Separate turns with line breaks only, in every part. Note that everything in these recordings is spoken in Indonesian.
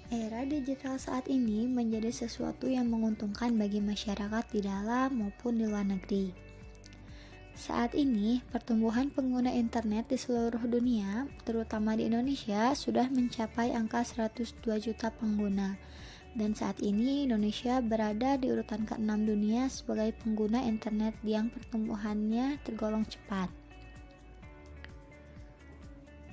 Era digital saat ini menjadi sesuatu yang menguntungkan bagi masyarakat di dalam maupun di luar negeri. Saat ini, pertumbuhan pengguna internet di seluruh dunia, terutama di Indonesia, sudah mencapai angka 102 juta pengguna. Dan saat ini Indonesia berada di urutan ke-6 dunia sebagai pengguna internet yang pertumbuhannya tergolong cepat.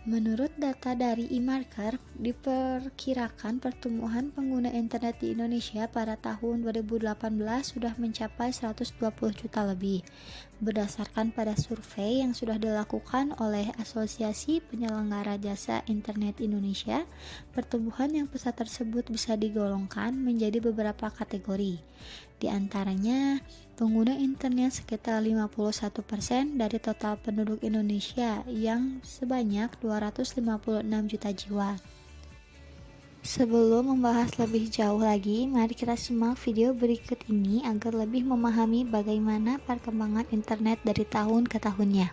Menurut data dari eMarketer, diperkirakan pertumbuhan pengguna internet di Indonesia pada tahun 2018 sudah mencapai 120 juta lebih. Berdasarkan pada survei yang sudah dilakukan oleh Asosiasi Penyelenggara Jasa Internet Indonesia, pertumbuhan yang pesat tersebut bisa digolongkan menjadi beberapa kategori. Di antaranya, pengguna internet sekitar 51% dari total penduduk Indonesia yang sebanyak 256 juta jiwa. Sebelum membahas lebih jauh lagi, mari kita simak video berikut ini agar lebih memahami bagaimana perkembangan internet dari tahun ke tahunnya.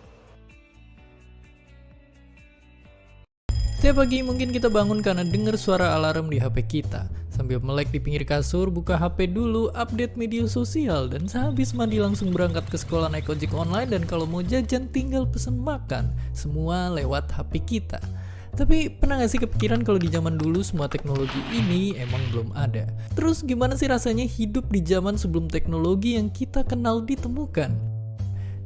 Setiap pagi mungkin kita bangun karena dengar suara alarm di HP kita. Sambil melek di pinggir kasur, buka HP dulu, update media sosial, dan sehabis mandi langsung berangkat ke sekolah naik ojek online, dan kalau mau jajan tinggal pesen makan. Semua lewat HP kita. Tapi pernah gak sih kepikiran kalau di zaman dulu semua teknologi ini emang belum ada? Terus gimana sih rasanya hidup di zaman sebelum teknologi yang kita kenal ditemukan?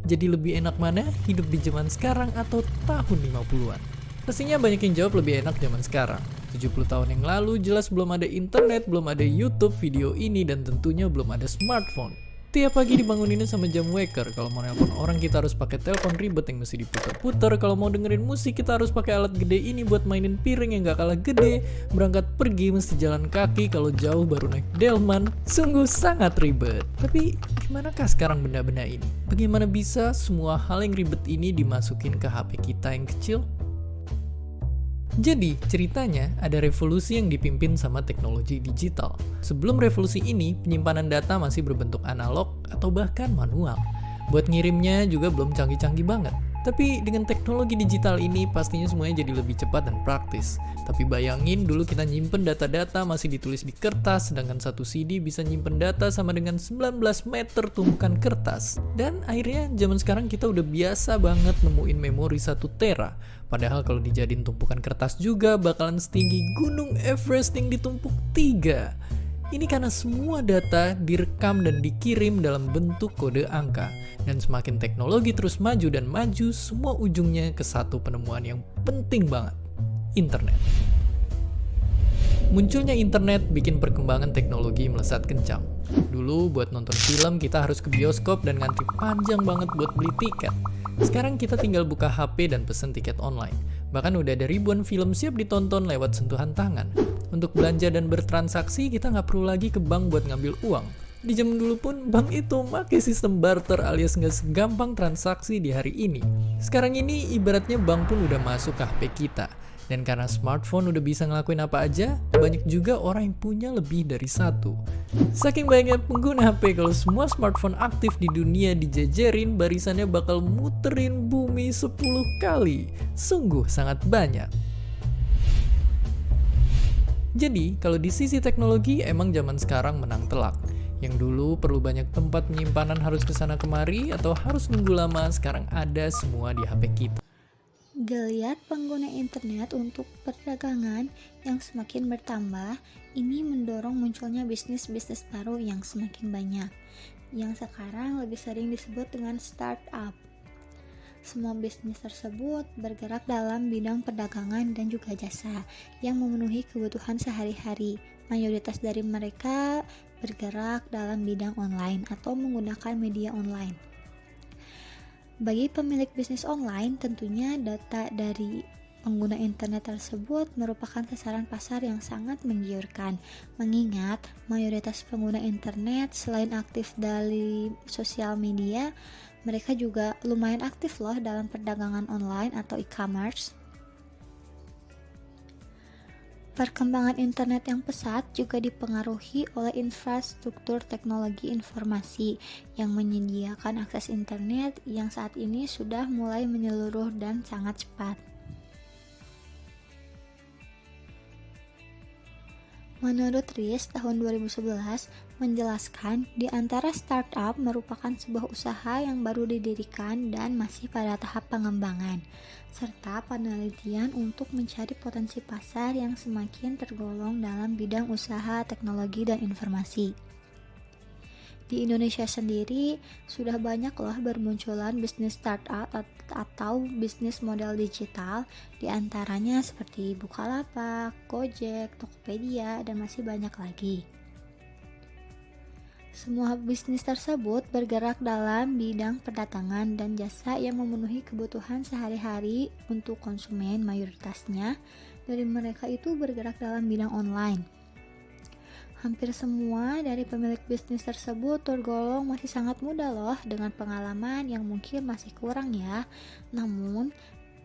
Jadi lebih enak mana hidup di zaman sekarang atau tahun 50-an? Pastinya banyak yang jawab lebih enak zaman sekarang. 70 tahun yang lalu jelas belum ada internet, belum ada YouTube, video ini, dan tentunya belum ada smartphone. Tiap pagi dibanguninnya sama jam waker. Kalau mau nelpon orang kita harus pakai telepon ribet yang mesti diputar-putar. Kalau mau dengerin musik kita harus pakai alat gede ini buat mainin piring yang gak kalah gede. Berangkat pergi mesti jalan kaki, kalau jauh baru naik delman. Sungguh sangat ribet. Tapi gimanakah sekarang benda-benda ini? Bagaimana bisa semua hal yang ribet ini dimasukin ke HP kita yang kecil? Jadi, ceritanya ada revolusi yang dipimpin sama teknologi digital. Sebelum revolusi ini, penyimpanan data masih berbentuk analog atau bahkan manual. Buat ngirimnya juga belum canggih-canggih banget. Tapi dengan teknologi digital ini pastinya semuanya jadi lebih cepat dan praktis. Tapi bayangin dulu kita nyimpen data-data masih ditulis di kertas, sedangkan satu CD bisa nyimpen data sama dengan 19 meter tumpukan kertas. Dan akhirnya zaman sekarang kita udah biasa banget nemuin memori 1 tera. Padahal kalau dijadiin tumpukan kertas juga bakalan setinggi Gunung Everest yang ditumpuk 3. Ini karena semua data direkam dan dikirim dalam bentuk kode angka. Dan semakin teknologi terus maju dan maju, semua ujungnya ke satu penemuan yang penting banget. Internet. Munculnya internet bikin perkembangan teknologi melesat kencang. Dulu buat nonton film kita harus ke bioskop dan ngantri panjang banget buat beli tiket. Sekarang kita tinggal buka HP dan pesen tiket online. Bahkan udah ada ribuan film siap ditonton lewat sentuhan tangan. Untuk belanja dan bertransaksi kita nggak perlu lagi ke bank buat ngambil uang. Di zaman dulu pun bank itu pakai sistem barter alias nggak segampang transaksi di hari ini. Sekarang ini ibaratnya bank pun udah masuk ke HP kita. Dan karena smartphone udah bisa ngelakuin apa aja, banyak juga orang yang punya lebih dari satu. Saking banyaknya pengguna HP, kalau semua smartphone aktif di dunia dijejerin, barisannya bakal muterin bumi 10 kali. Sungguh sangat banyak. Jadi, kalau di sisi teknologi emang zaman sekarang menang telak. Yang dulu perlu banyak tempat penyimpanan harus kesana kemari atau harus nunggu lama, sekarang ada semua di HP kita.
Geliat pengguna internet untuk perdagangan yang semakin bertambah, ini mendorong munculnya bisnis-bisnis baru yang semakin banyak, yang sekarang lebih sering disebut dengan startup. Semua bisnis tersebut bergerak dalam bidang perdagangan dan juga jasa yang memenuhi kebutuhan sehari-hari. Mayoritas dari mereka bergerak dalam bidang online atau menggunakan media online. Bagi pemilik bisnis online, tentunya data dari pengguna internet tersebut merupakan sasaran pasar yang sangat menggiurkan, mengingat mayoritas pengguna internet selain aktif dari sosial media, mereka juga lumayan aktif loh dalam perdagangan online atau e-commerce. Perkembangan internet yang pesat juga dipengaruhi oleh infrastruktur teknologi informasi yang menyediakan akses internet yang saat ini sudah mulai menyeluruh dan sangat cepat. Menurut Riz tahun 2011 menjelaskan di antara startup merupakan sebuah usaha yang baru didirikan dan masih pada tahap pengembangan, serta penelitian untuk mencari potensi pasar yang semakin tergolong dalam bidang usaha teknologi dan informasi. Di Indonesia sendiri sudah banyak loh bermunculan bisnis startup atau bisnis model digital, diantaranya seperti Bukalapak, Gojek, Tokopedia, dan masih banyak lagi. Semua bisnis tersebut bergerak dalam bidang perdagangan dan jasa yang memenuhi kebutuhan sehari-hari untuk konsumen. Mayoritasnya dari mereka itu bergerak dalam bidang online. Hampir semua dari pemilik bisnis tersebut tergolong masih sangat muda loh, dengan pengalaman yang mungkin masih kurang ya. Namun,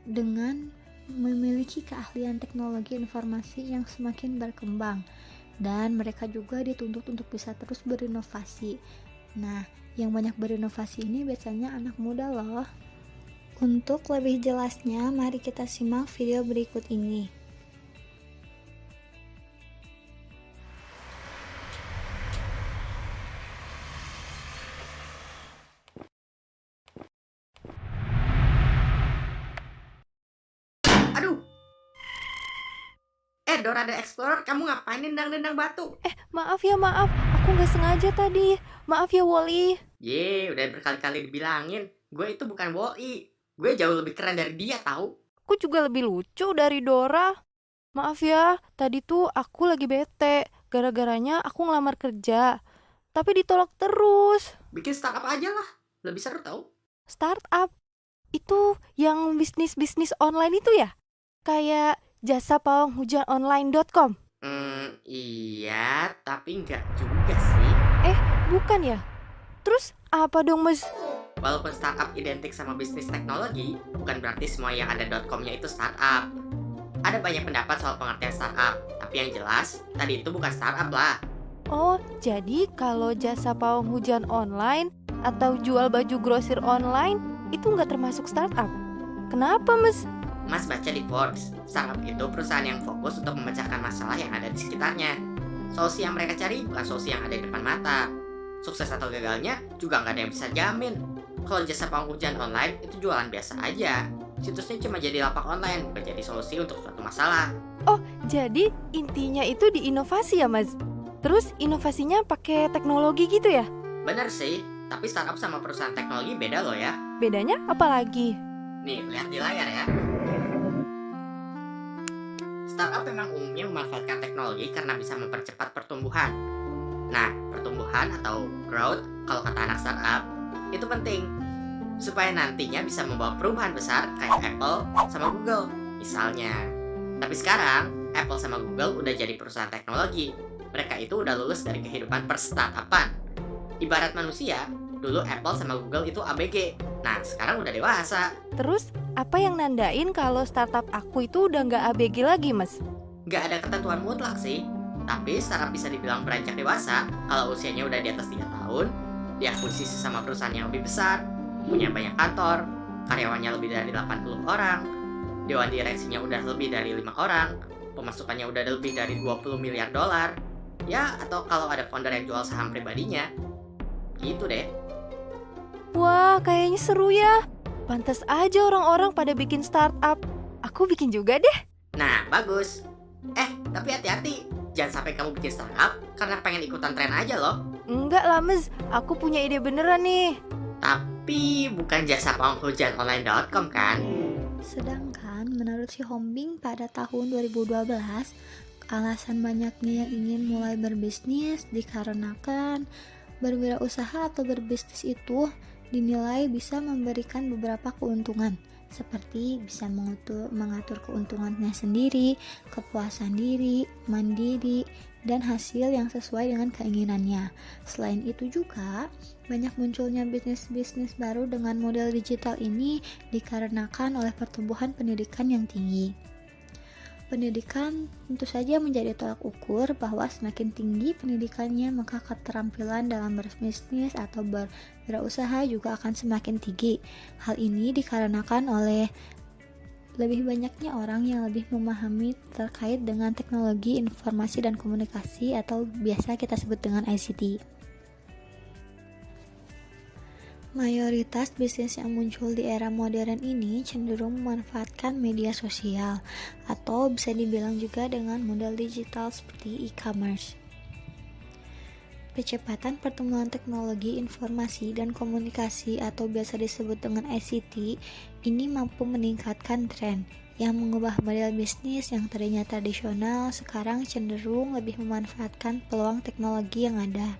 dengan memiliki keahlian teknologi informasi yang semakin berkembang, dan mereka juga dituntut untuk bisa terus berinovasi. Nah, yang banyak berinovasi ini biasanya anak muda loh. Untuk lebih jelasnya, mari kita simak video berikut ini.
Aduh. Dora the Explorer, kamu ngapain nendang-nendang batu?
Maaf ya, maaf. Aku nggak sengaja tadi. Maaf ya, Wally.
Udah berkali-kali dibilangin. Gue itu bukan Wall-E. Gue jauh lebih keren dari dia, tahu?
Aku juga lebih lucu dari Dora. Maaf ya, tadi tuh aku lagi bete. Gara-garanya aku ngelamar kerja. Tapi ditolak terus.
Bikin startup aja lah. Lebih seru tahu?
Startup? Itu yang bisnis-bisnis online itu ya? Kayak jasapawanghujanonline.com.
Iya, tapi nggak juga sih.
Bukan ya? Terus apa dong, Mas?
Walaupun startup identik sama bisnis teknologi, bukan berarti semua yang ada .com-nya itu startup. Ada banyak pendapat soal pengertian startup, tapi yang jelas, tadi itu bukan startup lah.
Oh, jadi kalau jasa pawang hujan online atau jual baju grosir online itu nggak termasuk startup. Kenapa, Mas?
Mas baca di Forbes, startup itu perusahaan yang fokus untuk memecahkan masalah yang ada di sekitarnya. Solusi yang mereka cari bukan solusi yang ada di depan mata. Sukses atau gagalnya juga nggak ada yang bisa jamin. Kalau jasa pawang hujan online itu jualan biasa aja. Situsnya cuma jadi lapak online, bukan jadi solusi untuk suatu masalah.
Oh, jadi intinya itu di inovasi ya, Mas? Terus inovasinya pakai teknologi gitu ya?
Bener sih, tapi startup sama perusahaan teknologi beda loh ya.
Bedanya apa lagi?
Nih, lihat di layar ya. Startup memang umumnya memanfaatkan teknologi karena bisa mempercepat pertumbuhan. Nah, pertumbuhan atau growth, kalau kata anak startup, itu penting supaya nantinya bisa membawa perubahan besar kayak Apple sama Google, misalnya. Tapi sekarang, Apple sama Google udah jadi perusahaan teknologi. Mereka itu udah lulus dari kehidupan perstartupan. Ibarat manusia, dulu Apple sama Google itu ABG. Nah, sekarang udah dewasa.
Terus, apa yang nandain kalau startup aku itu udah nggak ABG lagi, Mas?
Nggak ada ketentuan mutlak sih. Tapi startup bisa dibilang beranjak dewasa kalau usianya udah di atas 3 tahun, diakuisisi sama perusahaan yang lebih besar, punya banyak kantor, karyawannya lebih dari 80 orang, dewan direksinya udah lebih dari 5 orang, pemasukannya udah lebih dari 20 miliar dolar. Ya, atau kalau ada founder yang jual saham pribadinya. Gitu deh.
Wah, kayaknya seru ya. Pantas aja orang-orang pada bikin startup. Aku bikin juga deh.
Nah, bagus. Tapi hati-hati. Jangan sampai kamu bikin startup karena pengen ikutan tren aja loh.
Enggak lah, Mas. Aku punya ide beneran nih.
Tapi bukan jasa pawang hujan online.com kan?
Sedangkan menurut si Hombing pada tahun 2012, alasan banyaknya yang ingin mulai berbisnis dikarenakan berwirausaha atau berbisnis itu dinilai bisa memberikan beberapa keuntungan, seperti bisa mengatur keuntungannya sendiri, kepuasan diri, mandiri, dan hasil yang sesuai dengan keinginannya. Selain itu juga, banyak munculnya bisnis-bisnis baru dengan model digital ini dikarenakan oleh pertumbuhan pendidikan yang tinggi. Pendidikan tentu saja menjadi tolak ukur bahwa semakin tinggi pendidikannya, maka keterampilan dalam berbisnis atau berwirausaha juga akan semakin tinggi. Hal ini dikarenakan oleh lebih banyaknya orang yang lebih memahami terkait dengan teknologi informasi dan komunikasi atau biasa kita sebut dengan ICT. Mayoritas bisnis yang muncul di era modern ini cenderung memanfaatkan media sosial atau bisa dibilang juga dengan model digital seperti e-commerce. Kecepatan pertumbuhan teknologi informasi dan komunikasi atau biasa disebut dengan ICT ini mampu meningkatkan tren yang mengubah model bisnis yang tadinya tradisional sekarang cenderung lebih memanfaatkan peluang teknologi yang ada.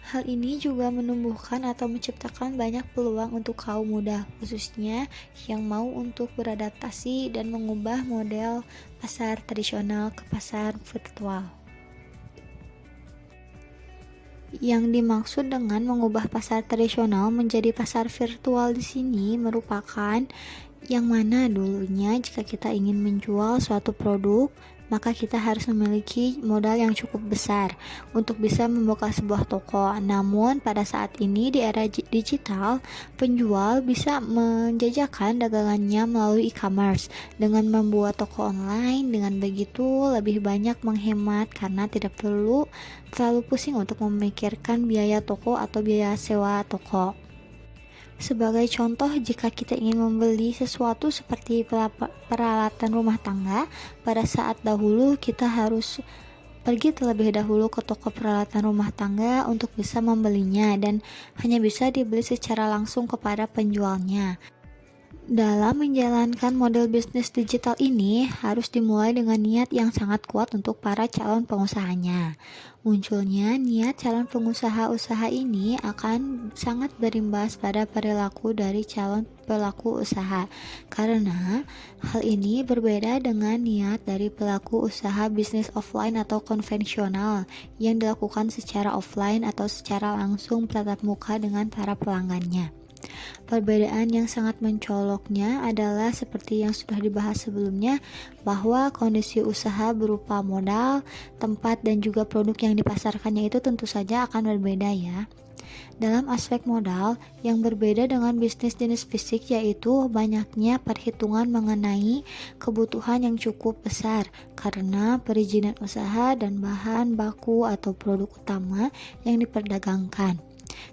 Hal ini juga menumbuhkan atau menciptakan banyak peluang untuk kaum muda, khususnya yang mau untuk beradaptasi dan mengubah model pasar tradisional ke pasar virtual. Yang dimaksud dengan mengubah pasar tradisional menjadi pasar virtual di sini merupakan yang mana dulunya jika kita ingin menjual suatu produk, maka kita harus memiliki modal yang cukup besar untuk bisa membuka sebuah toko. Namun pada saat ini di era digital, penjual bisa menjajakan dagangannya melalui e-commerce dengan membuat toko online. Dengan begitu lebih banyak menghemat karena tidak perlu terlalu pusing untuk memikirkan biaya toko atau biaya sewa toko. Sebagai contoh, jika kita ingin membeli sesuatu seperti peralatan rumah tangga, pada saat dahulu kita harus pergi terlebih dahulu ke toko peralatan rumah tangga untuk bisa membelinya dan hanya bisa dibeli secara langsung kepada penjualnya. Dalam menjalankan model bisnis digital ini harus dimulai dengan niat yang sangat kuat untuk para calon pengusahanya. Munculnya niat calon pengusaha usaha ini akan sangat berimbas pada perilaku dari calon pelaku usaha, karena hal ini berbeda dengan niat dari pelaku usaha bisnis offline atau konvensional yang dilakukan secara offline atau secara langsung tatap muka dengan para pelanggannya. Perbedaan yang sangat mencoloknya adalah seperti yang sudah dibahas sebelumnya, bahwa kondisi usaha berupa modal, tempat, dan juga produk yang dipasarkannya itu tentu saja akan berbeda ya. Dalam aspek modal, yang berbeda dengan bisnis jenis fisik yaitu banyaknya perhitungan mengenai kebutuhan yang cukup besar karena perizinan usaha dan bahan baku atau produk utama yang diperdagangkan.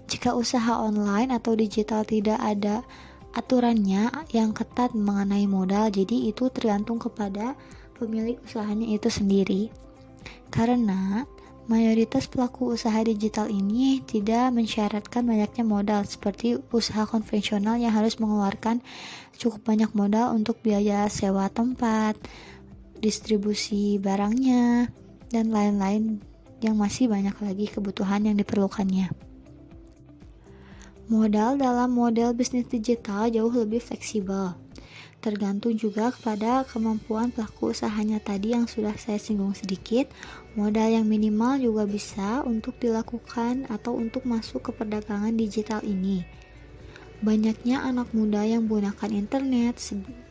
Jika usaha online atau digital tidak ada aturannya yang ketat mengenai modal, jadi itu tergantung kepada pemilik usahanya itu sendiri. Karena mayoritas pelaku usaha digital ini tidak mensyaratkan banyaknya modal seperti usaha konvensional yang harus mengeluarkan cukup banyak modal untuk biaya sewa tempat, distribusi barangnya, dan lain-lain yang masih banyak lagi kebutuhan yang diperlukannya. Modal dalam model bisnis digital jauh lebih fleksibel, tergantung juga kepada kemampuan pelaku usahanya tadi yang sudah saya singgung sedikit. Modal yang minimal juga bisa untuk dilakukan atau untuk masuk ke perdagangan digital ini. Banyaknya anak muda yang menggunakan internet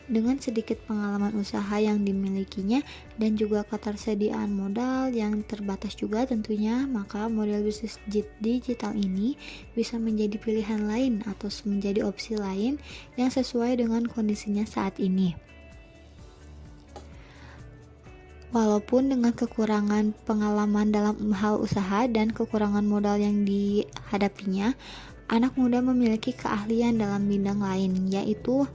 dengan sedikit pengalaman usaha yang dimilikinya dan juga ketersediaan modal yang terbatas juga tentunya, maka model bisnis digital ini bisa menjadi pilihan lain atau menjadi opsi lain yang sesuai dengan kondisinya saat ini. Walaupun dengan kekurangan pengalaman dalam hal usaha dan kekurangan modal yang dihadapinya, anak muda memiliki keahlian dalam bidang lain, yaitu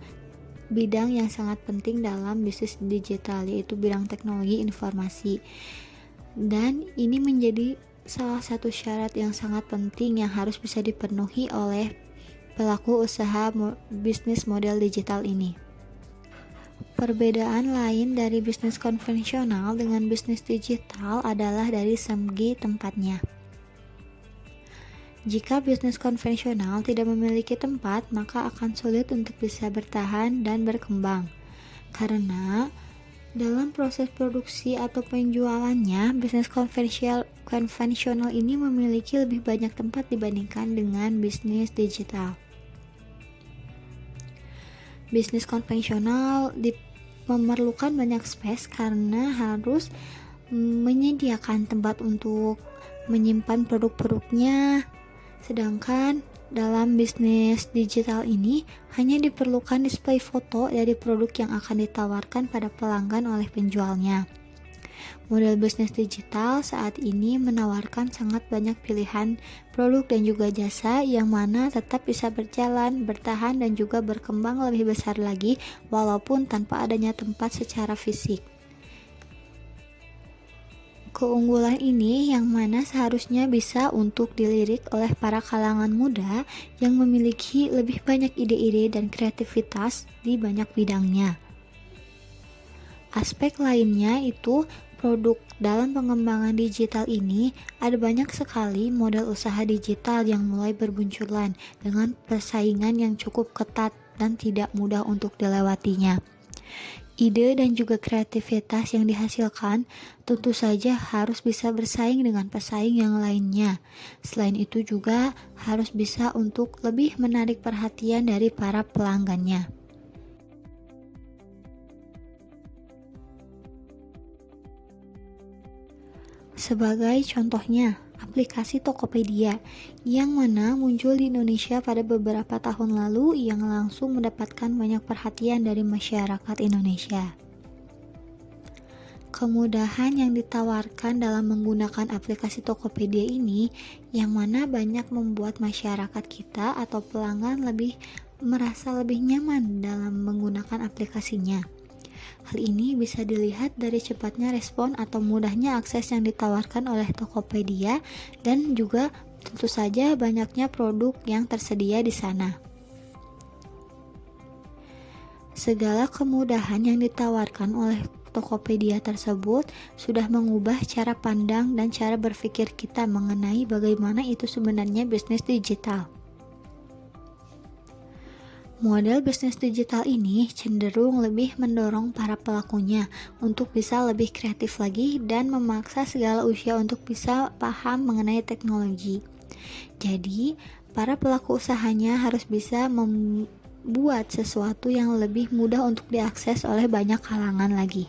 bidang yang sangat penting dalam bisnis digital, yaitu bidang teknologi informasi. Dan ini menjadi salah satu syarat yang sangat penting yang harus bisa dipenuhi oleh pelaku usaha bisnis model digital ini. Perbedaan lain dari bisnis konvensional dengan bisnis digital adalah dari segi tempatnya. Jika bisnis konvensional tidak memiliki tempat, maka akan sulit untuk bisa bertahan dan berkembang. Karena dalam proses produksi atau penjualannya, bisnis konvensional ini memiliki lebih banyak tempat dibandingkan dengan bisnis digital. Bisnis konvensional memerlukan banyak space karena harus menyediakan tempat untuk menyimpan produk-produknya. Sedangkan Dalam bisnis digital ini, hanya diperlukan display foto dari produk yang akan ditawarkan pada pelanggan oleh penjualnya. Model bisnis digital saat ini menawarkan sangat banyak pilihan produk dan juga jasa yang mana tetap bisa berjalan, bertahan, dan juga berkembang lebih besar lagi walaupun tanpa adanya tempat secara fisik. Keunggulan ini yang mana seharusnya bisa untuk dilirik oleh para kalangan muda yang memiliki lebih banyak ide-ide dan kreativitas di banyak bidangnya. Aspek lainnya itu produk dalam pengembangan digital ini ada banyak sekali model usaha digital yang mulai bermunculan dengan persaingan yang cukup ketat dan tidak mudah untuk dilewatinya. Ide dan juga kreativitas yang dihasilkan tentu saja harus bisa bersaing dengan pesaing yang lainnya. Selain itu juga harus bisa untuk lebih menarik perhatian dari para pelanggannya. Sebagai contohnya, aplikasi Tokopedia yang mana muncul di Indonesia pada beberapa tahun lalu yang langsung mendapatkan banyak perhatian dari masyarakat Indonesia. Kemudahan yang ditawarkan dalam menggunakan aplikasi Tokopedia ini yang mana banyak membuat masyarakat kita atau pelanggan merasa lebih nyaman dalam menggunakan aplikasinya. Hal ini bisa dilihat dari cepatnya respon atau mudahnya akses yang ditawarkan oleh Tokopedia dan juga tentu saja banyaknya produk yang tersedia di sana. Segala kemudahan yang ditawarkan oleh Tokopedia tersebut sudah mengubah cara pandang dan cara berpikir kita mengenai bagaimana itu sebenarnya bisnis digital. Model bisnis digital ini cenderung lebih mendorong para pelakunya untuk bisa lebih kreatif lagi dan memaksa segala usia untuk bisa paham mengenai teknologi. Jadi, para pelaku usahanya harus bisa membuat sesuatu yang lebih mudah untuk diakses oleh banyak kalangan lagi.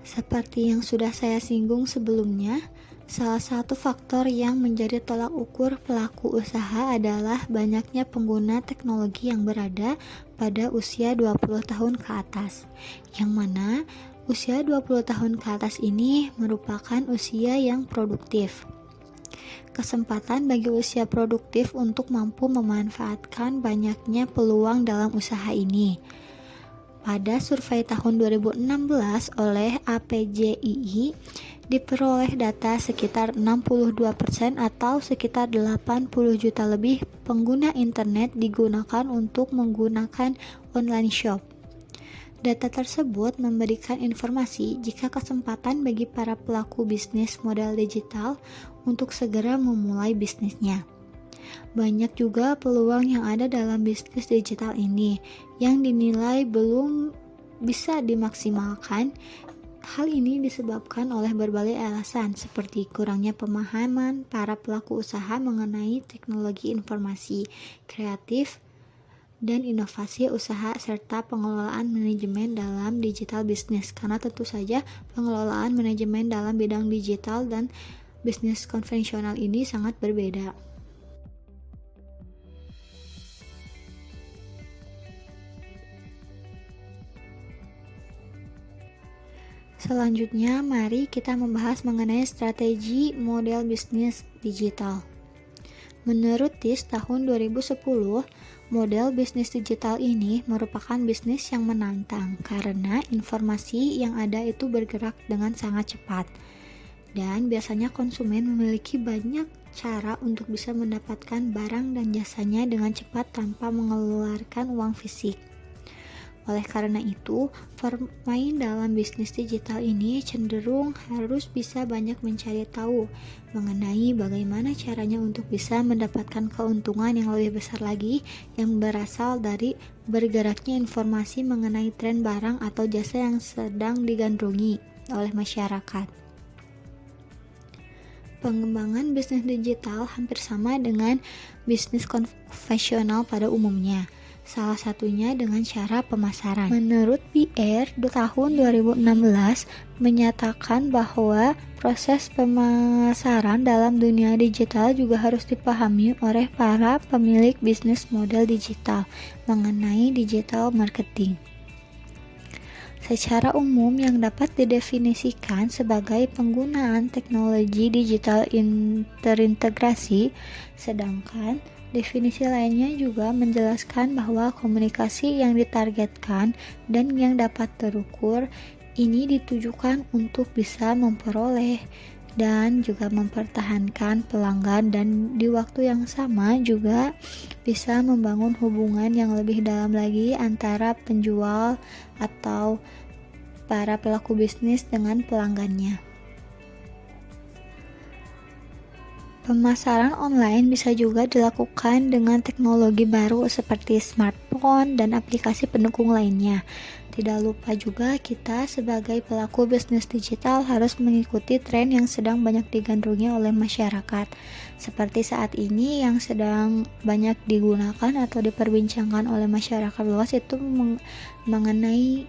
Seperti yang sudah saya singgung sebelumnya, salah satu faktor yang menjadi tolak ukur pelaku usaha adalah banyaknya pengguna teknologi yang berada pada usia 20 tahun ke atas. Yang mana usia 20 tahun ke atas ini merupakan usia yang produktif. Kesempatan bagi usia produktif untuk mampu memanfaatkan banyaknya peluang dalam usaha ini. Pada survei tahun 2016 oleh APJII, diperoleh data sekitar 62% atau sekitar 80 juta lebih pengguna internet digunakan untuk menggunakan online shop. Data tersebut memberikan informasi jika kesempatan bagi para pelaku bisnis modal digital untuk segera memulai bisnisnya. Banyak juga peluang yang ada dalam bisnis digital ini yang dinilai belum bisa dimaksimalkan. Hal ini disebabkan oleh berbagai alasan seperti kurangnya pemahaman para pelaku usaha mengenai teknologi informasi, kreatif, dan inovasi usaha serta pengelolaan manajemen dalam digital bisnis. Karena tentu saja pengelolaan manajemen dalam bidang digital dan bisnis konvensional ini sangat berbeda. Selanjutnya, mari kita membahas mengenai strategi model bisnis digital. Menurut TIS tahun 2010, model bisnis digital ini merupakan bisnis yang menantang karena informasi yang ada itu bergerak dengan sangat cepat. Dan biasanya konsumen memiliki banyak cara untuk bisa mendapatkan barang dan jasanya dengan cepat tanpa mengeluarkan uang fisik. Oleh karena itu, pemain dalam bisnis digital ini cenderung harus bisa banyak mencari tahu mengenai bagaimana caranya untuk bisa mendapatkan keuntungan yang lebih besar lagi yang berasal dari bergeraknya informasi mengenai tren barang atau jasa yang sedang digandrungi oleh masyarakat. Pengembangan bisnis digital hampir sama dengan bisnis konvensional pada umumnya. Salah satunya dengan cara pemasaran. Menurut PR, di tahun 2016 menyatakan bahwa proses pemasaran dalam dunia digital juga harus dipahami oleh para pemilik bisnis model digital mengenai digital marketing. Secara umum yang dapat didefinisikan sebagai penggunaan teknologi digital terintegrasi, sedangkan definisi lainnya juga menjelaskan bahwa komunikasi yang ditargetkan dan yang dapat terukur ini ditujukan untuk bisa memperoleh dan juga mempertahankan pelanggan dan di waktu yang sama juga bisa membangun hubungan yang lebih dalam lagi antara penjual atau para pelaku bisnis dengan pelanggannya. Pemasaran online bisa juga dilakukan dengan teknologi baru seperti smartphone dan aplikasi pendukung lainnya. Tidak lupa juga kita sebagai pelaku bisnis digital harus mengikuti tren yang sedang banyak digandrungi oleh masyarakat. Seperti saat ini yang sedang banyak digunakan atau diperbincangkan oleh masyarakat luas itu mengenai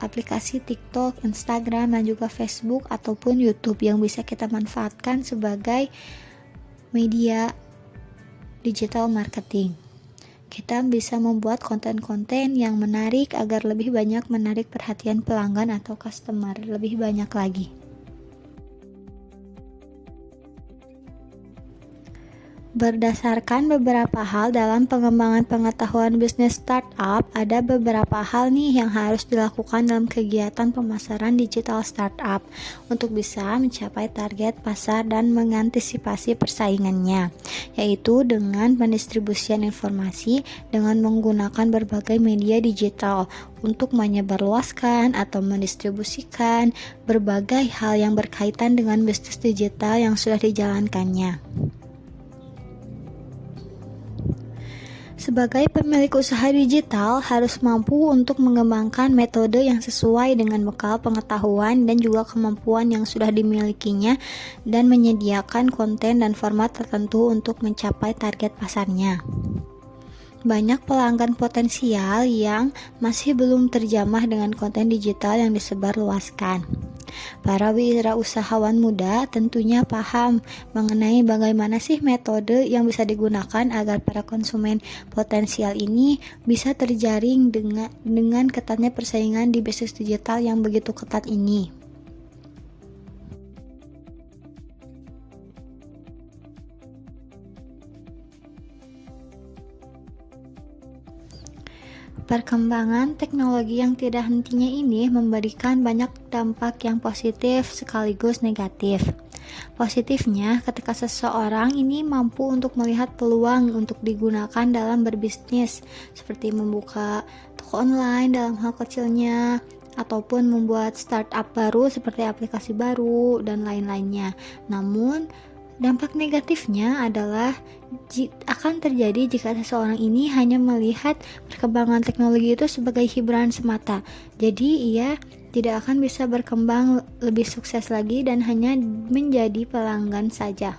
aplikasi TikTok, Instagram, dan juga Facebook ataupun YouTube yang bisa kita manfaatkan sebagai media digital marketing. Kita bisa membuat konten-konten yang menarik agar lebih banyak menarik perhatian pelanggan atau customer lebih banyak lagi. Berdasarkan beberapa hal dalam pengembangan pengetahuan bisnis startup, ada beberapa hal nih yang harus dilakukan dalam kegiatan pemasaran digital startup untuk bisa mencapai target pasar dan mengantisipasi persaingannya, yaitu dengan pendistribusian informasi dengan menggunakan berbagai media digital untuk menyebarluaskan atau mendistribusikan berbagai hal yang berkaitan dengan bisnis digital yang sudah dijalankannya. Sebagai pemilik usaha digital harus mampu untuk mengembangkan metode yang sesuai dengan bekal pengetahuan dan juga kemampuan yang sudah dimilikinya dan menyediakan konten dan format tertentu untuk mencapai target pasarnya. Banyak pelanggan potensial yang masih belum terjamah dengan konten digital yang disebarluaskan. Para wirausahawan muda tentunya paham mengenai bagaimana sih metode yang bisa digunakan agar para konsumen potensial ini bisa terjaring dengan ketatnya persaingan di bisnis digital yang begitu ketat ini. Perkembangan teknologi yang tidak hentinya ini memberikan banyak dampak yang positif sekaligus negatif. Positifnya, ketika seseorang ini mampu untuk melihat peluang untuk digunakan dalam berbisnis, seperti membuka toko online dalam hal kecilnya, ataupun membuat startup baru seperti aplikasi baru dan lain-lainnya. Namun, dampak negatifnya adalah akan terjadi jika seseorang ini hanya melihat perkembangan teknologi itu sebagai hiburan semata. Jadi ia tidak akan bisa berkembang lebih sukses lagi dan hanya menjadi pelanggan saja.